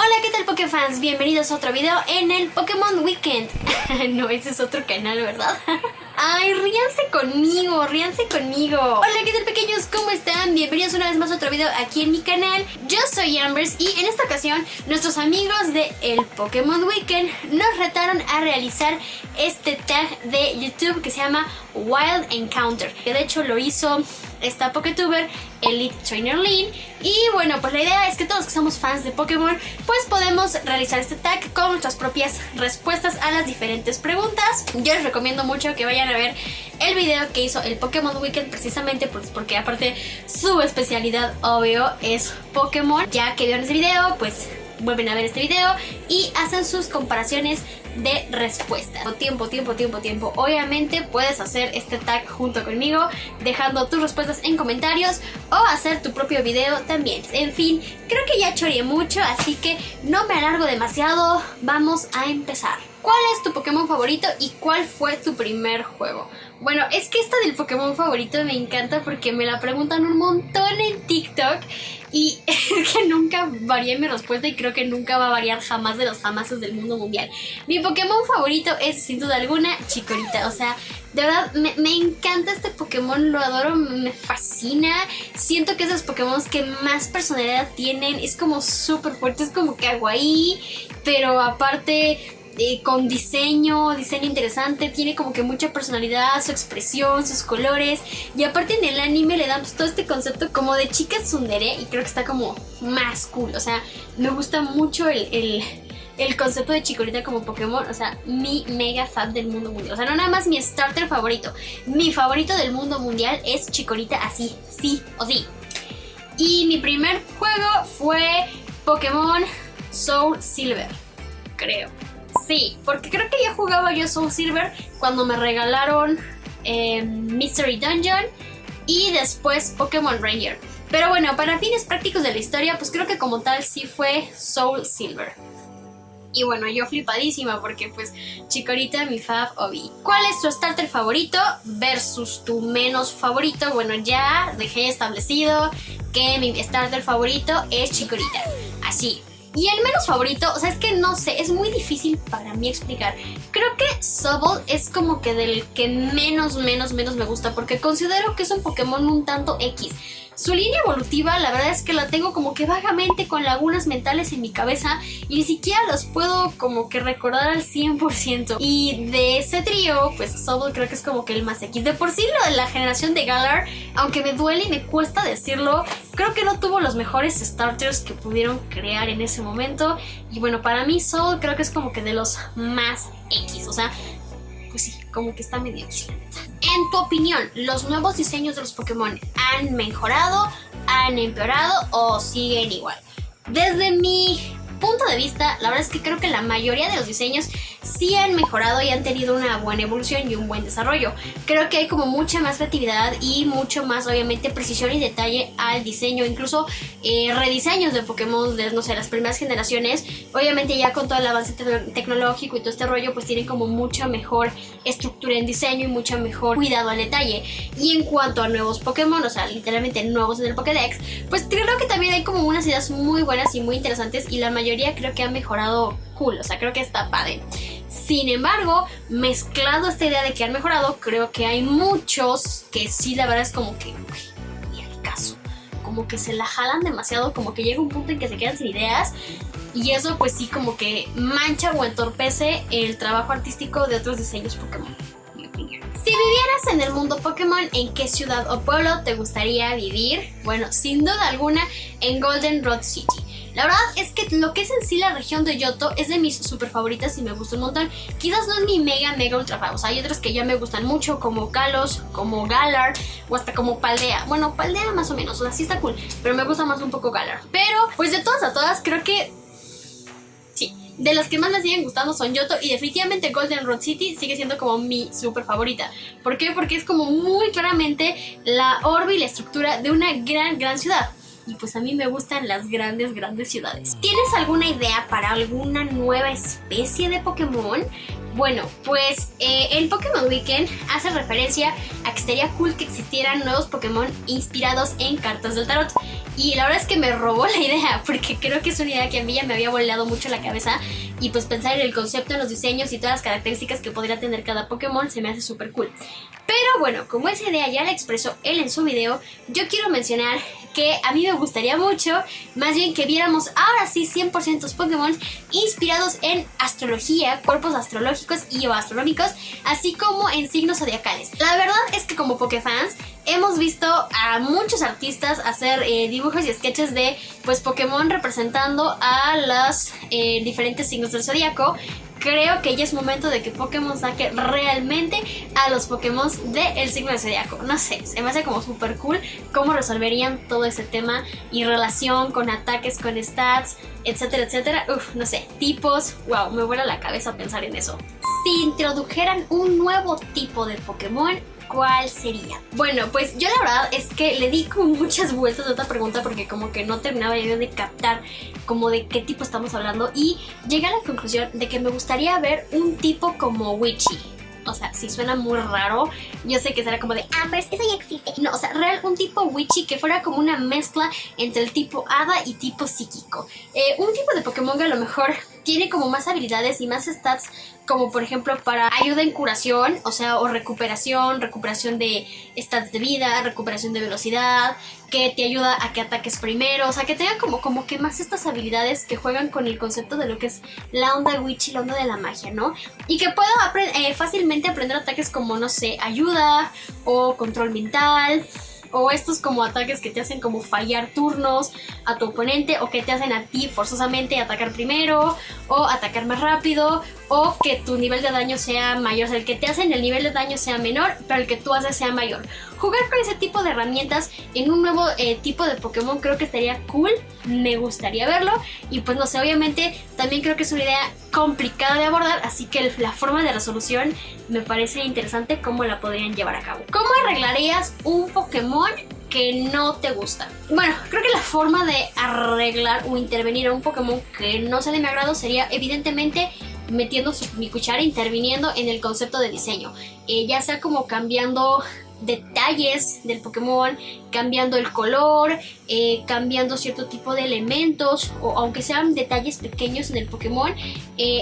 Hola, ¿qué tal Pokéfans? Bienvenidos a otro video en el Pokémon Weekend. No, ese es otro canal, ¿verdad? Ay, ríanse conmigo, ríanse conmigo. Hola, ¿qué tal pequeños? ¿Cómo están? Bienvenidos una vez más a otro video aquí en mi canal. Yo soy Ambers y en esta ocasión nuestros amigos de el Pokémon Weekend nos retaron a realizar este tag de YouTube que se llama Wild Encounter, que de hecho lo hizo esta Pokétuber Elite Trainer Lynn. Y bueno, pues la idea es que todos que somos fans de Pokémon pues podemos realizar este tag con nuestras propias respuestas a las diferentes preguntas. Yo les recomiendo mucho que vayan a ver el video que hizo el Pokémon Weekend, precisamente porque aparte su especialidad obvio es Pokémon. Ya que vieron ese video, pues vuelven a ver este video y hacen sus comparaciones de respuestas. Tiempo. Obviamente puedes hacer este tag junto conmigo, dejando tus respuestas en comentarios o hacer tu propio video también. En fin, creo que ya choreé mucho, así que no me alargo demasiado. Vamos a empezar. ¿Cuál es tu Pokémon favorito y cuál fue tu primer juego? Bueno, es que esta del Pokémon favorito me encanta porque me la preguntan un montón en TikTok y es que nunca varié mi respuesta y creo que nunca va a variar jamás de los jamases del mundo mundial. Mi Pokémon favorito es sin duda alguna Chikorita, o sea, de verdad me encanta este Pokémon, lo adoro, me fascina. Siento que es de los Pokémon que más personalidad tienen, es como súper fuerte, es como kawaii, pero aparte con diseño interesante, tiene como que mucha personalidad, su expresión, sus colores, y aparte en el anime le damos todo este concepto como de chica tsundere y creo que está como más cool. O sea, me gusta mucho el concepto de Chikorita como Pokémon, o sea, mi mega fan del mundo mundial. O sea, no nada más mi starter favorito, mi favorito del mundo mundial es Chikorita, así, sí o sí. Y mi primer juego fue Pokémon Soul Silver, creo. Sí, porque creo que ya jugaba yo Soul Silver cuando me regalaron Mystery Dungeon y después Pokémon Ranger. Pero bueno, para fines prácticos de la historia, pues creo que como tal sí fue Soul Silver. Y bueno, yo flipadísima porque pues Chikorita, mi fave Obi. ¿Cuál es tu starter favorito versus tu menos favorito? Bueno, ya dejé establecido que mi starter favorito es Chikorita. Así. Y el menos favorito, o sea, es que no sé, es muy difícil para mí explicar. Creo que Sobble es como que del que menos me gusta, porque considero que es un Pokémon un tanto X. Su línea evolutiva, la verdad es que la tengo como que vagamente con lagunas mentales en mi cabeza y ni siquiera los puedo como que recordar al 100%. Y de ese trío, pues Sobble creo que es como que el más X. De por sí lo de la generación de Galar, aunque me duele y me cuesta decirlo, creo que no tuvo los mejores starters que pudieron crear en ese momento. Y bueno, para mí Sobble creo que es como que de los más X, o sea, pues sí, como que está medio X, la neta. En tu opinión, ¿los nuevos diseños de los Pokémon han mejorado, han empeorado o siguen igual? Desde mi punto de vista, la verdad es que creo que la mayoría de los diseños sí han mejorado y han tenido una buena evolución y un buen desarrollo. Creo que hay como mucha más creatividad y mucho más, obviamente, precisión y detalle al diseño. Incluso rediseños de Pokémon de, no sé, las primeras generaciones. Obviamente ya con todo el avance tecnológico y todo este rollo, pues tienen como mucha mejor estructura en diseño y mucho mejor cuidado al detalle. Y en cuanto a nuevos Pokémon, o sea, literalmente nuevos en el Pokédex, pues creo que también hay como unas ideas muy buenas y muy interesantes y la mayoría creo que han mejorado cool, o sea, creo que está padre. Sin embargo, mezclado esta idea de que han mejorado, creo que hay muchos que sí, la verdad es como que ni al caso, como que se la jalan demasiado, como que llega un punto en que se quedan sin ideas y eso pues sí como que mancha o entorpece el trabajo artístico de otros diseños Pokémon, en mi opinión. Si vivieras en el mundo Pokémon, ¿en qué ciudad o pueblo te gustaría vivir? Bueno, sin duda alguna en Goldenrod City. La verdad es que lo que es en sí la región de Johto es de mis super favoritas y me gusta un montón. Quizás no es mi mega ultra fan, o sea, hay otras que ya me gustan mucho, como Kalos, como Galar o hasta como Paldea. Bueno, Paldea más o menos, o sea, sí está cool, pero me gusta más un poco Galar. Pero, pues de todas a todas, creo que sí, de las que más me siguen gustando son Johto y definitivamente Goldenrod City sigue siendo como mi super favorita. ¿Por qué? Porque es como muy claramente la orbe y la estructura de una gran ciudad. Y pues a mí me gustan las grandes ciudades. ¿Tienes alguna idea para alguna nueva especie de Pokémon? Bueno, pues el Pokémon Weekend hace referencia a que estaría cool que existieran nuevos Pokémon inspirados en cartas del tarot. y la verdad es que me robó la idea, porque creo que es una idea que a mí ya me había volado mucho la cabeza, y pues pensar en el concepto, en los diseños y todas las características que podría tener cada Pokémon se me hace súper cool. Pero bueno, como esa idea ya la expresó él en su video, yo quiero mencionar que a mí me gustaría mucho, más bien que viéramos ahora sí 100% Pokémon inspirados en astrología, cuerpos astrológicos y o astronómicos, así como en signos zodiacales. La verdad es que como Pokéfans hemos visto a muchos artistas hacer dibujos y sketches de pues Pokémon representando a los diferentes signos del zodiaco. Creo que ya es momento de que Pokémon saque realmente a los Pokémon del signo del zodiaco. No sé, se me hace como súper cool cómo resolverían todo ese tema y relación con ataques, con stats, etcétera, etcétera. No sé, tipos, wow, me vuela la cabeza pensar en eso. Si introdujeran un nuevo tipo de Pokémon, ¿cuál sería? Bueno, pues yo la verdad es que le di como muchas vueltas a esta pregunta porque como que no terminaba yo de captar como de qué tipo estamos hablando, y llegué a la conclusión de que me gustaría ver un tipo como Witchy. O sea, si suena muy raro, yo sé que será como de, pero eso ya existe. No, o sea, real, un tipo Witchy que fuera como una mezcla entre el tipo Hada y tipo psíquico. Un tipo de Pokémon que a lo mejor tiene como más habilidades y más stats, como por ejemplo para ayuda en curación, o sea, o recuperación de stats de vida, recuperación de velocidad, que te ayuda a que ataques primero, o sea, que tenga como que más estas habilidades que juegan con el concepto de lo que es la onda witchy, la onda de la magia, ¿no? Y que pueda fácilmente aprender ataques como, no sé, ayuda o control mental, o estos como ataques que te hacen como fallar turnos a tu oponente, o que te hacen a ti forzosamente atacar primero o atacar más rápido, o que tu nivel de daño sea mayor, o sea, el que te hacen el nivel de daño sea menor, pero el que tú haces sea mayor. Jugar con ese tipo de herramientas en un nuevo tipo de Pokémon creo que estaría cool, me gustaría verlo, y pues no sé, obviamente también creo que es una idea complicada de abordar, así que la forma de resolución me parece interesante cómo la podrían llevar a cabo. ¿Cómo arreglarías un Pokémon que no te gusta? Bueno, creo que la forma de arreglar o intervenir a un Pokémon que no sea de mi agrado sería evidentemente metiendo mi cuchara, interviniendo en el concepto de diseño, ya sea como cambiando detalles del Pokémon, cambiando el color, cambiando cierto tipo de elementos, o aunque sean detalles pequeños en el Pokémon,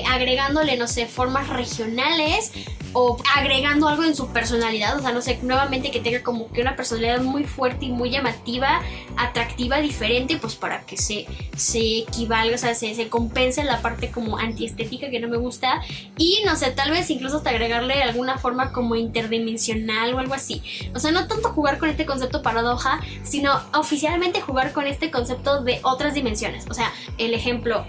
agregándole, no sé, formas regionales, o agregando algo en su personalidad, o sea, no sé, nuevamente que tenga como que una personalidad muy fuerte y muy llamativa, atractiva, diferente, pues para que se equivalga, o sea, se compense la parte como antiestética que no me gusta, y no sé, tal vez incluso hasta agregarle alguna forma como interdimensional o algo así. O sea, no tanto jugar con este concepto paradoja, sino oficialmente jugar con este concepto de otras dimensiones. O sea, el ejemplo,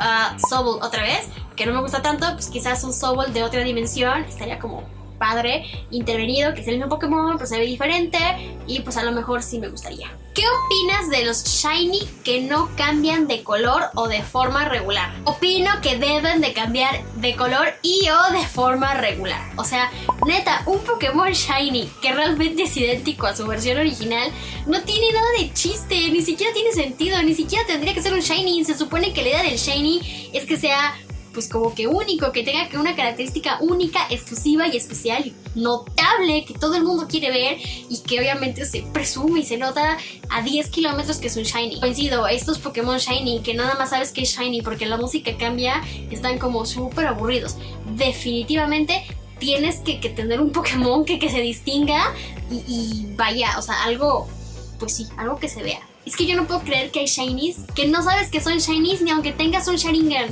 Sobble otra vez, que no me gusta tanto, pues quizás un Sobble de otra dimensión estaría como padre, intervenido, que es el mismo Pokémon, pero se ve diferente, y pues a lo mejor sí me gustaría. ¿Qué opinas de los Shiny que no cambian de color o de forma regular? Opino que deben de cambiar de color y o de forma regular. O sea, neta, un Pokémon Shiny que realmente es idéntico a su versión original no tiene nada de chiste, ni siquiera tiene sentido, ni siquiera tendría que ser un Shiny. Se supone que la idea del Shiny es que sea pues como que único, que tenga que una característica única, exclusiva y especial y notable, que todo el mundo quiere ver y que obviamente se presume y se nota a 10 kilómetros que es un Shiny. Coincido, estos Pokémon Shiny que nada más sabes que es Shiny porque la música cambia, están como súper aburridos. Definitivamente tienes que tener un Pokémon que se distinga y vaya, o sea, algo, pues sí, algo que se vea. Es que yo no puedo creer que hay Shinies que no sabes que son Shinies ni aunque tengas un Sharingan.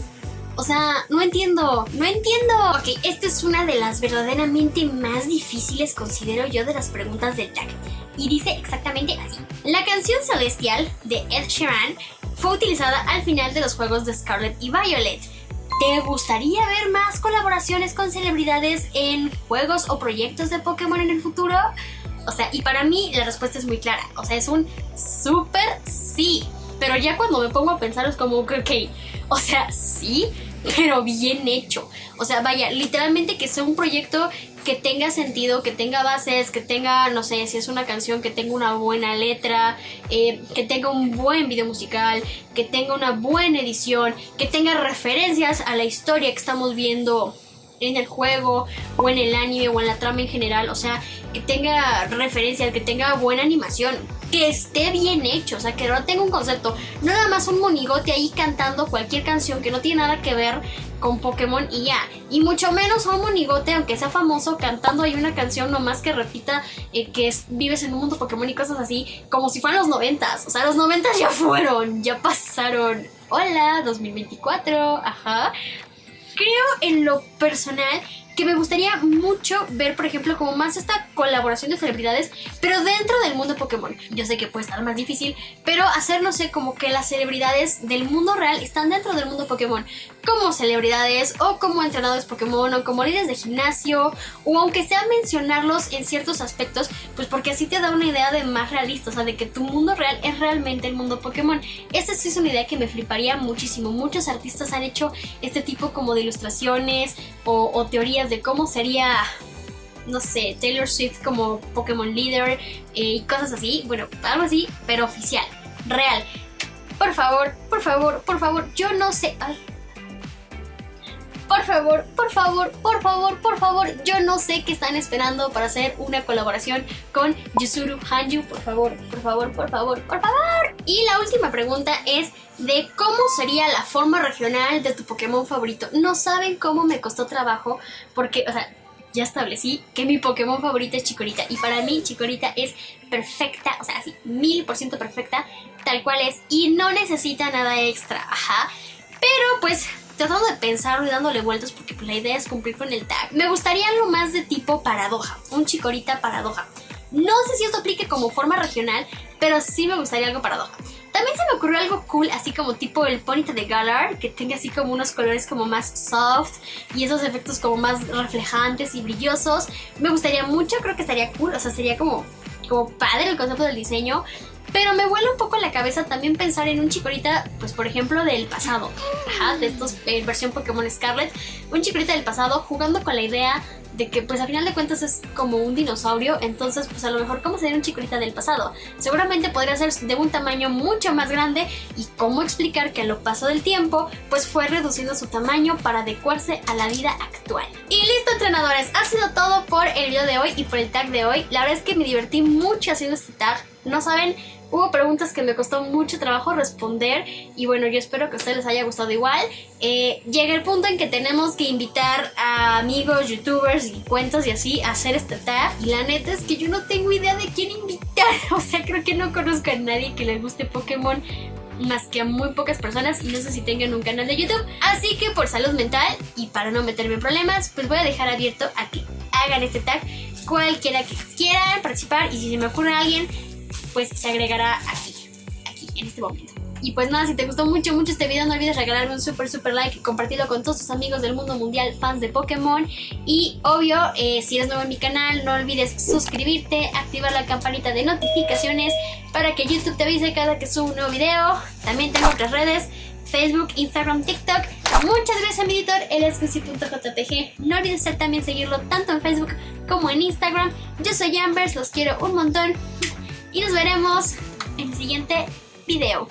O sea, no entiendo. Ok, esta es una de las verdaderamente más difíciles, considero yo, de las preguntas del tag. Y dice exactamente así. La canción Celestial de Ed Sheeran fue utilizada al final de los juegos de Scarlet y Violet. ¿Te gustaría ver más colaboraciones con celebridades en juegos o proyectos de Pokémon en el futuro? O sea, y para mí la respuesta es muy clara. O sea, es un súper sí. Pero ya cuando me pongo a pensar es como que, ok, o sea, sí, pero bien hecho. O sea, vaya, literalmente que sea un proyecto que tenga sentido, que tenga bases, que tenga, no sé, si es una canción, que tenga una buena letra, que tenga un buen video musical, que tenga una buena edición, que tenga referencias a la historia que estamos viendo en el juego o en el anime o en la trama en general. O sea, que tenga referencias, que tenga buena animación. que esté bien hecho, o sea, que no tenga un concepto, no nada más un monigote ahí cantando cualquier canción que no tiene nada que ver con Pokémon y ya, y mucho menos a un monigote, aunque sea famoso, cantando ahí una canción nomás que repita vives en un mundo Pokémon y cosas así, como si fueran los 90s, o sea, los 90s ya fueron, ya pasaron. Hola, 2024, ajá. Creo en lo personal que me gustaría mucho ver, por ejemplo, como más esta colaboración de celebridades, pero dentro del mundo Pokémon. Yo sé que puede estar más difícil, pero hacer, no sé, como que las celebridades del mundo real están dentro del mundo Pokémon, como celebridades o como entrenadores Pokémon o como líderes de gimnasio, o aunque sea mencionarlos en ciertos aspectos, pues porque así te da una idea de más realista, o sea, de que tu mundo real es realmente el mundo Pokémon. Esa sí es una idea que me fliparía muchísimo. Muchos artistas han hecho este tipo como de ilustraciones o teorías de cómo sería, no sé, Taylor Swift como Pokémon Leader y cosas así. Bueno, algo así, pero oficial, real. Por favor, por favor, por favor, yo no sé. Ay. Por favor, por favor, por favor, por favor, yo no sé qué están esperando para hacer una colaboración con Yuzuru Hanyu. Por favor, por favor, por favor, por favor. Y la última pregunta es de cómo sería la forma regional de tu Pokémon favorito. No saben cómo me costó trabajo porque, o sea, ya establecí que mi Pokémon favorita es Chikorita. Y para mí Chikorita es perfecta, o sea, así, 1000% perfecta, tal cual es. Y no necesita nada extra, ajá. Pero pues tratando de pensarlo y dándole vueltas porque pues, la idea es cumplir con el tag. Me gustaría algo más de tipo paradoja, un Chikorita paradoja. No sé si esto aplique como forma regional, pero sí me gustaría algo paradoja. También se me ocurrió algo cool, así como tipo el Ponyta de Galar, que tenga así como unos colores como más soft y esos efectos como más reflejantes y brillosos. Me gustaría mucho, creo que estaría cool, o sea, sería como padre el concepto del diseño. Pero me vuela un poco la cabeza también pensar en un Chikorita, pues por ejemplo del pasado, ajá, de estos versión Pokémon Scarlet, un Chikorita del pasado jugando con la idea de que pues a final de cuentas es como un dinosaurio, entonces pues a lo mejor ¿cómo sería un Chikorita del pasado? Seguramente podría ser de un tamaño mucho más grande y cómo explicar que a lo paso del tiempo pues fue reduciendo su tamaño para adecuarse a la vida actual. Y listo, entrenadores, ha sido todo por el video de hoy y por el tag de hoy. La verdad es que me divertí mucho haciendo este tag, no saben. Hubo preguntas que me costó mucho trabajo responder y bueno, yo espero que a ustedes les haya gustado igual. Llega el punto en que tenemos que invitar a amigos, youtubers y cuentas y así a hacer este tag. Y la neta es que yo no tengo idea de quién invitar. O sea, creo que no conozco a nadie que les guste Pokémon más que a muy pocas personas y no sé si tengan un canal de YouTube. Así que por salud mental y para no meterme en problemas, pues voy a dejar abierto a que hagan este tag cualquiera que quieran participar y si se me ocurre a alguien, pues se agregará aquí, en este momento. Y pues nada, si te gustó mucho este video, no olvides regalarme un super like y compartirlo con todos tus amigos del mundo mundial fans de Pokémon. Y obvio, si eres nuevo en mi canal, no olvides suscribirte, activar la campanita de notificaciones para que YouTube te avise cada que subo un nuevo video. También tengo otras redes, Facebook, Instagram, TikTok. Muchas gracias a mi editor, elsquisito.jpg. No olvides también seguirlo tanto en Facebook como en Instagram. Yo soy Ambers, los quiero un montón. Y nos veremos en el siguiente video.